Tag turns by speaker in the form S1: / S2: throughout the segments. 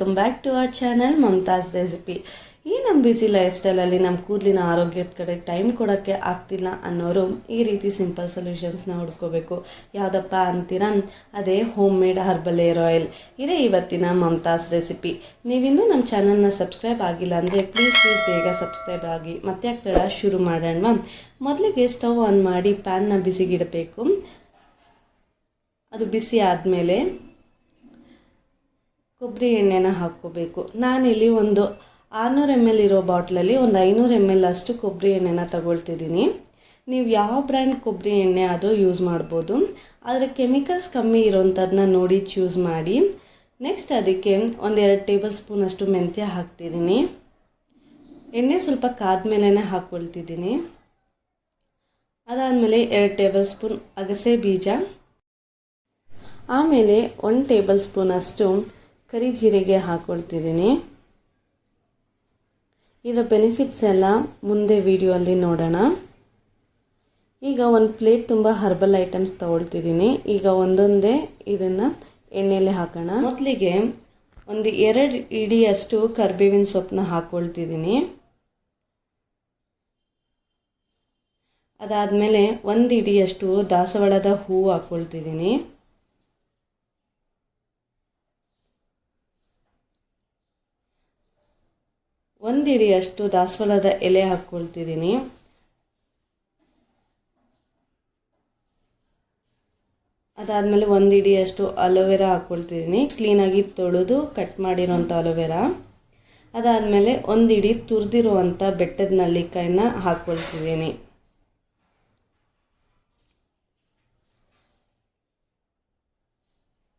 S1: Welcome back to our channel Mamata's recipe. ಈ ನಮ್ಮ busy life ಸ್ಟೈಲಲ್ಲಿ ನಮ್ಮ ಕೂದಲಿನ ಆರೋಗ್ಯದ ಕಡೆ ಟೈಮ್ ಕೊಡೋಕ್ಕೆ ಆಗ್ತಿಲ್ಲ ಅನ್ನೋರು ಈ ರೀತಿ ಸಿಂಪಲ್ ಸೊಲ್ಯೂಷನ್ಸ್ನ ಹುಡ್ಕೋಬೇಕು. ಯಾವುದಪ್ಪ ಅಂತೀರಾ? ಅದೇ home made herbal air oil. ಇದೇ ಇವತ್ತಿನ ಮಮತಾಸ್ ರೆಸಿಪಿ. ನೀವಿನ್ನೂ ನಮ್ಮ ಚಾನಲ್ನ ಸಬ್ಸ್ಕ್ರೈಬ್ ಆಗಿಲ್ಲ ಅಂದರೆ ಪ್ಲೀಸ್ ಬೇಗ ಸಬ್ಸ್ಕ್ರೈಬ್ ಆಗಿ. ಮತ್ತೆ ಆಗ್ತಡ ಶುರು ಮಾಡೋಣ. ಮೊದಲಿಗೆ ಸ್ಟವ್ ಆನ್ ಮಾಡಿ ಪ್ಯಾನ್ನ ಬಿಸಿಗಿಡಬೇಕು. ಅದು ಬಿಸಿ ಆದಮೇಲೆ ಕೊಬ್ಬರಿ ಎಣ್ಣೆನ ಹಾಕ್ಕೋಬೇಕು. ನಾನಿಲ್ಲಿ ಒಂದು 600 ml ಇರೋ ಬಾಟ್ಲಲ್ಲಿ ಒಂದು 500 ml ಅಷ್ಟು ಕೊಬ್ಬರಿ ಎಣ್ಣೆನ ತಗೊಳ್ತಿದ್ದೀನಿ. ನೀವು ಯಾವ ಬ್ರ್ಯಾಂಡ್ ಕೊಬ್ಬರಿ ಎಣ್ಣೆ ಅದು ಯೂಸ್ ಮಾಡ್ಬೋದು, ಆದರೆ ಕೆಮಿಕಲ್ಸ್ ಕಮ್ಮಿ ಇರೋಂಥದ್ದನ್ನ ನೋಡಿ ಚೂಸ್ ಮಾಡಿ. ನೆಕ್ಸ್ಟ್ ಅದಕ್ಕೆ ಒಂದು 2 ಟೇಬಲ್ ಸ್ಪೂನ್ ಅಷ್ಟು ಮೆಂತ್ಯ ಹಾಕ್ತಿದ್ದೀನಿ. ಎಣ್ಣೆ ಸ್ವಲ್ಪ ಕಾದ್ಮೇಲೆ ಹಾಕ್ಕೊಳ್ತಿದ್ದೀನಿ. ಅದಾದಮೇಲೆ 2 ಟೇಬಲ್ ಸ್ಪೂನ್ ಅಗಸೆ ಬೀಜ, ಆಮೇಲೆ 1 ಟೇಬಲ್ ಸ್ಪೂನ್ ಅಷ್ಟು ಕರಿ ಜೀರಿಗೆ ಹಾಕ್ಕೊಳ್ತಿದ್ದೀನಿ. ಇದರ ಬೆನಿಫಿಟ್ಸ್ ಎಲ್ಲ ಮುಂದೆ ವಿಡಿಯೋಲ್ಲಿ ನೋಡೋಣ. ಈಗ ಒಂದು ಪ್ಲೇಟ್ ತುಂಬ ಹರ್ಬಲ್ ಐಟಮ್ಸ್ ತೊಗೊಳ್ತಿದ್ದೀನಿ. ಈಗ ಒಂದೊಂದೇ ಇದನ್ನು ಎಣ್ಣೆಯಲ್ಲಿ ಹಾಕೋಣ. ಮೊದಲಿಗೆ ಒಂದು 2 ಇಡಿಯಷ್ಟು ಕರಿಬೇವಿನ ಸೊಪ್ಪನ್ನ ಹಾಕ್ಕೊಳ್ತಿದ್ದೀನಿ. ಅದಾದಮೇಲೆ 1 ಇಡಿಯಷ್ಟು ದಾಸವಾಳದ ಹೂವು ಹಾಕ್ಕೊಳ್ತಿದ್ದೀನಿ. ಒಂದು ಇಡಿಯಷ್ಟು ದಾಸವಾಳದ ಎಲೆ ಹಾಕ್ಕೊಳ್ತಿದ್ದೀನಿ. ಅದಾದಮೇಲೆ 1 ಇಡಿಯಷ್ಟು ಅಲೋವೆರಾ ಹಾಕ್ಕೊಳ್ತಿದ್ದೀನಿ. ಕ್ಲೀನಾಗಿ ತೊಳೆದು ಕಟ್ ಮಾಡಿರೋಂಥ ಅಲೋವೆರಾ. ಅದಾದಮೇಲೆ 1 ಇಡಿ ತುರಿದಿರುವಂಥ ಬೆಟ್ಟದ ನೆಲ್ಲಿಕಾಯಿನ ಹಾಕ್ಕೊಳ್ತಿದ್ದೀನಿ.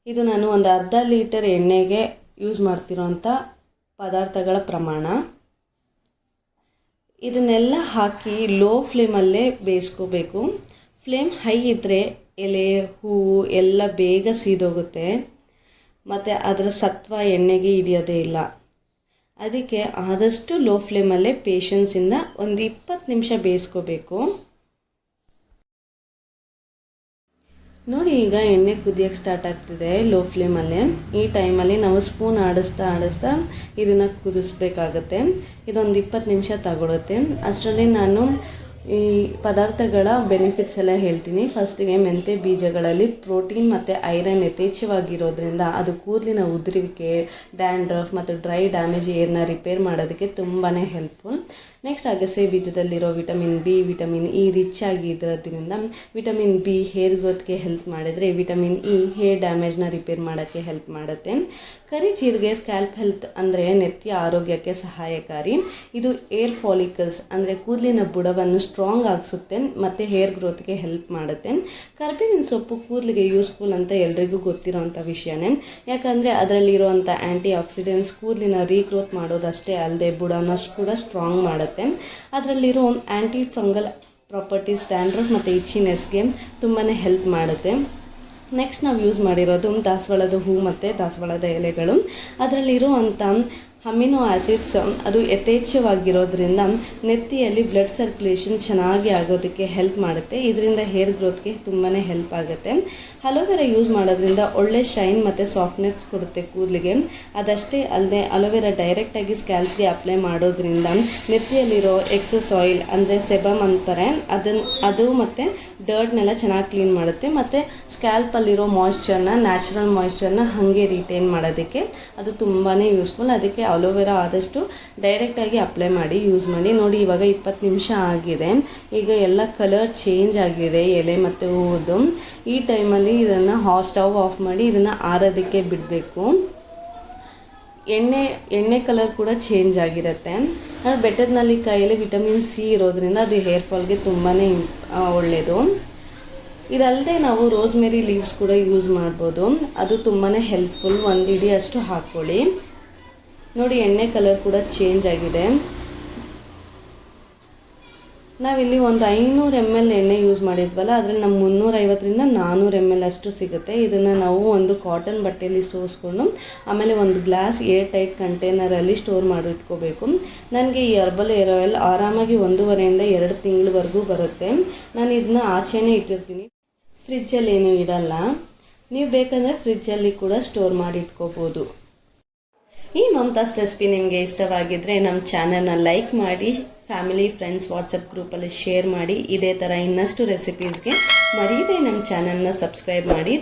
S1: ಇದು ನಾನು ಒಂದು ಅರ್ಧ ಲೀಟರ್ ಎಣ್ಣೆಗೆ ಯೂಸ್ ಮಾಡ್ತಿರೋಂಥ ಪದಾರ್ಥಗಳ ಪ್ರಮಾಣ. ಇದನ್ನೆಲ್ಲ ಹಾಕಿ ಲೋ ಫ್ಲೇಮಲ್ಲೇ ಬೇಯಿಸ್ಕೋಬೇಕು. ಫ್ಲೇಮ್ ಹೈ ಇದ್ದರೆ ಎಲೆ ಹೂವು ಎಲ್ಲ ಬೇಗ ಸೀದೋಗುತ್ತೆ ಮತ್ತು ಅದರ ಸತ್ವ ಎಣ್ಣೆಗೆ ಹಿಡಿಯೋದೇ ಇಲ್ಲ. ಅದಕ್ಕೆ ಆದಷ್ಟು ಲೋ ಫ್ಲೇಮಲ್ಲೇ ಪೇಷನ್ಸಿಂದ ಒಂದು 20 ನಿಮಿಷ ಬೇಯಿಸ್ಕೋಬೇಕು. ನೋಡಿ, ಈಗ ಎಣ್ಣೆ ಕುದಿಯೋಕ್ಕೆ ಸ್ಟಾರ್ಟ್ ಆಗ್ತಿದೆ ಲೋ ಫ್ಲೇಮಲ್ಲೇ. ಈ ಟೈಮಲ್ಲಿ ನಾವು ಸ್ಪೂನ್ ಆಡಿಸ್ತಾ ಇದನ್ನು ಕುದಿಸ್ಬೇಕಾಗತ್ತೆ. ಇದೊಂದು 20 ನಿಮಿಷ ತಗೊಳುತ್ತೆ. ಅಷ್ಟರಲ್ಲಿ ನಾನು ಈ ಪದಾರ್ಥಗಳ ಬೆನಿಫಿಟ್ಸ್ ಎಲ್ಲ ಹೇಳ್ತೀನಿ. ಫಸ್ಟಿಗೆ ಮೆಂತ್ಯ ಬೀಜಗಳಲ್ಲಿ ಪ್ರೋಟೀನ್ ಮತ್ತು ಐರನ್ ಯಥೇಚ್ಛವಾಗಿರೋದ್ರಿಂದ ಅದು ಕೂದಲಿನ ಉದುರುವಿಕೆ, ಡ್ಯಾಂಡ್ರಫ್ ಮತ್ತು ಡ್ರೈ ಡ್ಯಾಮೇಜ್ ಏರ್ನ ರಿಪೇರ್ ಮಾಡೋದಕ್ಕೆ ತುಂಬಾ ಹೆಲ್ಪ್ಫುಲ್. ನೆಕ್ಸ್ಟ್ ಅಗಸೆ ಬೀಜದಲ್ಲಿರೋ vitamin B, vitamin E rich ಆಗಿರೋದ್ರಿಂದ ವಿಟಮಿನ್ ಬಿ ಹೇರ್ ಗ್ರೋತ್ಗೆ ಹೆಲ್ಪ್ ಮಾಡಿದರೆ, ವಿಟಮಿನ್ ಇ ಹೇರ್ ಡ್ಯಾಮೇಜ್ನ ರಿಪೇರ್ ಮಾಡೋಕ್ಕೆ ಹೆಲ್ಪ್ ಮಾಡುತ್ತೆ. ಕರಿ ಜೀರಿಗೆ ಸ್ಕ್ಯಾಲ್ಪ್ ಹೆಲ್ತ್ ಅಂದರೆ ನೆತ್ತಿಯ ಆರೋಗ್ಯಕ್ಕೆ ಸಹಾಯಕಾರಿ. ಇದು ಏರ್ ಫಾಲಿಕಲ್ಸ್ ಅಂದರೆ ಕೂದಲಿನ ಬುಡವನ್ನು ಸ್ಟ್ರಾಂಗ್ ಆಗಿಸುತ್ತೆ ಮತ್ತು ಹೇರ್ ಗ್ರೋತ್ಗೆ ಹೆಲ್ಪ್ ಮಾಡುತ್ತೆ. ಕರ್ಬೇವಿನ ಸೊಪ್ಪು ಕೂದಲಿಗೆ ಯೂಸ್ಫುಲ್ ಅಂತ ಎಲ್ರಿಗೂ ಗೊತ್ತಿರೋಂಥ ವಿಷಯನೇ. ಯಾಕಂದರೆ ಅದರಲ್ಲಿರುವಂಥ ಆ್ಯಂಟಿ ಆಕ್ಸಿಡೆಂಟ್ಸ್ ಕೂದಲಿನ ರೀಗ್ರೋತ್ ಮಾಡೋದಷ್ಟೇ ಅಲ್ಲದೆ ಬುಡನ ಕೂಡ ಸ್ಟ್ರಾಂಗ್ ಮಾಡುತ್ತೆ. ಅದರಲ್ಲಿರೋ ಆ್ಯಂಟಿ ಫಂಗಲ್ ಪ್ರಾಪರ್ಟೀಸ್ ಡ್ಯಾಂಡ್ರಫ್ ಮತ್ತು ಇಚ್ಚಿನೆಸ್ಗೆ ತುಂಬಾ ಹೆಲ್ಪ್ ಮಾಡುತ್ತೆ. ನೆಕ್ಸ್ಟ್ ನಾವು ಯೂಸ್ ಮಾಡಿರೋದು ದಾಸವಾಳದ ಹೂ ಮತ್ತು ದಾಸವಾಳದ ಎಲೆಗಳು. ಅದರಲ್ಲಿರುವಂಥ ಅಮಿನೋ ಆ್ಯಸಿಡ್ಸ್ ಅದು ಯಥೇಚ್ಛವಾಗಿರೋದ್ರಿಂದ ನೆತ್ತಿಯಲ್ಲಿ ಬ್ಲಡ್ ಸರ್ಕ್ಯುಲೇಷನ್ ಚೆನ್ನಾಗಿ ಆಗೋದಕ್ಕೆ ಹೆಲ್ಪ್ ಮಾಡುತ್ತೆ. ಇದರಿಂದ ಹೇರ್ ಗ್ರೋತ್ಗೆ ತುಂಬಾ ಹೆಲ್ಪ್ ಆಗುತ್ತೆ. ಅಲೋವೆರಾ ಯೂಸ್ ಮಾಡೋದ್ರಿಂದ ಒಳ್ಳೆ ಶೈನ್ ಮತ್ತು ಸಾಫ್ಟ್ನೆಸ್ ಕೊಡುತ್ತೆ ಕೂದಲಿಗೆ. ಅದಷ್ಟೇ ಅಲ್ಲದೆ ಅಲೋವೆರಾ ಡೈರೆಕ್ಟಾಗಿ ಸ್ಕ್ಯಾಲ್ಪ್ಗೆ ಅಪ್ಲೈ ಮಾಡೋದ್ರಿಂದ ನೆತ್ತಿಯಲ್ಲಿರೋ ಎಕ್ಸಸ್ ಆಯಿಲ್ ಅಂದರೆ ಸೆಬಮ್ ಅಂತಾರೆ ಅದು ಮತ್ತು ಡರ್ಟ್ನೆಲ್ಲ ಚೆನ್ನಾಗಿ ಕ್ಲೀನ್ ಮಾಡುತ್ತೆ. ಮತ್ತು ಸ್ಕ್ಯಾಲ್ಪಲ್ಲಿರೋ ಮಾಯ್ಶ್ಚರ್ನ, ನ್ಯಾಚುರಲ್ ಮಾಯ್ಶ್ಚರ್ನ ಹಾಗೆ ರಿಟೈನ್ ಮಾಡೋದಕ್ಕೆ ಅದು ತುಂಬಾ ಯೂಸ್ಫುಲ್. ಅದಕ್ಕೆ ಅಲೋವೆರಾ ಆದಷ್ಟು ಡೈರೆಕ್ಟಾಗಿ ಅಪ್ಲೈ ಮಾಡಿ ಯೂಸ್ ಮಾಡಿ. ನೋಡಿ, ಇವಾಗ 20 ನಿಮಿಷ ಆಗಿದೆ. ಈಗ ಎಲ್ಲ ಕಲರ್ ಚೇಂಜ್ ಆಗಿದೆ ಎಲೆ ಮತ್ತು ಹೂವುದು. ಈ ಟೈಮಲ್ಲಿ ಇದನ್ನು ಸ್ಟವ್ ಆಫ್ ಮಾಡಿ ಇದನ್ನು ಆರೋದಕ್ಕೆ ಬಿಡಬೇಕು. ಎಣ್ಣೆ ಕಲರ್ ಕೂಡ ಚೇಂಜ್ ಆಗಿರುತ್ತೆ. ಬೆಟ್ಟದ ನೆಲ್ಲಿಕಾಯಲ್ಲಿ ವಿಟಮಿನ್ ಸಿ ಇರೋದ್ರಿಂದ ಅದು ಹೇರ್ ಫಾಲ್ಗೆ ತುಂಬಾ ಒಳ್ಳೆಯದು. ಇದಲ್ಲದೆ ನಾವು ರೋಸ್ಮೆರಿ ಲೀವ್ಸ್ ಕೂಡ ಯೂಸ್ ಮಾಡ್ಬೋದು. ಅದು ತುಂಬಾ ಹೆಲ್ಪ್ಫುಲ್. 1 ಇಡಿ ಅಷ್ಟು ಹಾಕ್ಕೊಳ್ಳಿ. ನೋಡಿ, ಎಣ್ಣೆ ಕಲರ್ ಕೂಡ ಚೇಂಜ್ ಆಗಿದೆ. ನಾವಿಲ್ಲಿ ಒಂದು 500 ml ಎಣ್ಣೆ ಯೂಸ್ ಮಾಡಿದ್ವಲ್ಲ, ಅದರಲ್ಲಿ ನಮ್ಗೆ 350ರಿಂದ 400 ml ಅಷ್ಟು ಸಿಗುತ್ತೆ. ಇದನ್ನು ನಾವು ಒಂದು ಕಾಟನ್ ಬಟ್ಟೆಯಲ್ಲಿ ಸೋಸ್ಕೊಂಡು ಆಮೇಲೆ ಒಂದು ಗ್ಲಾಸ್ ಏರ್ ಟೈಟ್ ಕಂಟೈನರಲ್ಲಿ ಸ್ಟೋರ್ ಮಾಡಿಟ್ಕೋಬೇಕು. ನನಗೆ ಈ ಹರ್ಬಲ್ ಏರ್ ಆಯಿಲ್ ಆರಾಮಾಗಿ 1.5ರಿಂದ 2 ತಿಂಗಳವರೆಗೂ ಬರುತ್ತೆ. ನಾನು ಇದನ್ನ ಆಚೆನೇ ಇಟ್ಟಿರ್ತೀನಿ, ಫ್ರಿಜ್ಜಲ್ಲಿ ಏನೂ ಇಡಲ್ಲ. ನೀವು ಬೇಕಂದರೆ ಫ್ರಿಜ್ಜಲ್ಲಿ ಕೂಡ ಸ್ಟೋರ್ ಮಾಡಿ ಇಟ್ಕೋಬೋದು. ಈ ಮಮತಾಸ್ ರೆಸಿಪಿ ನಿಮಗೆ ಇಷ್ಟವಾಗಿದ್ದರೆ ನಮ್ಮ ಚಾನಲ್ನ ಲೈಕ್ ಮಾಡಿ, ಫ್ಯಾಮಿಲಿ ಫ್ರೆಂಡ್ಸ್ ವಾಟ್ಸಪ್ ಗ್ರೂಪಲ್ಲಿ ಶೇರ್ ಮಾಡಿ. ಇದೇ ಥರ ಇನ್ನಷ್ಟು ರೆಸಿಪೀಸ್ಗೆ ಮರೀದೇ ನಮ್ಮ ಚಾನಲ್ನ ಸಬ್ಸ್ಕ್ರೈಬ್ ಮಾಡಿ.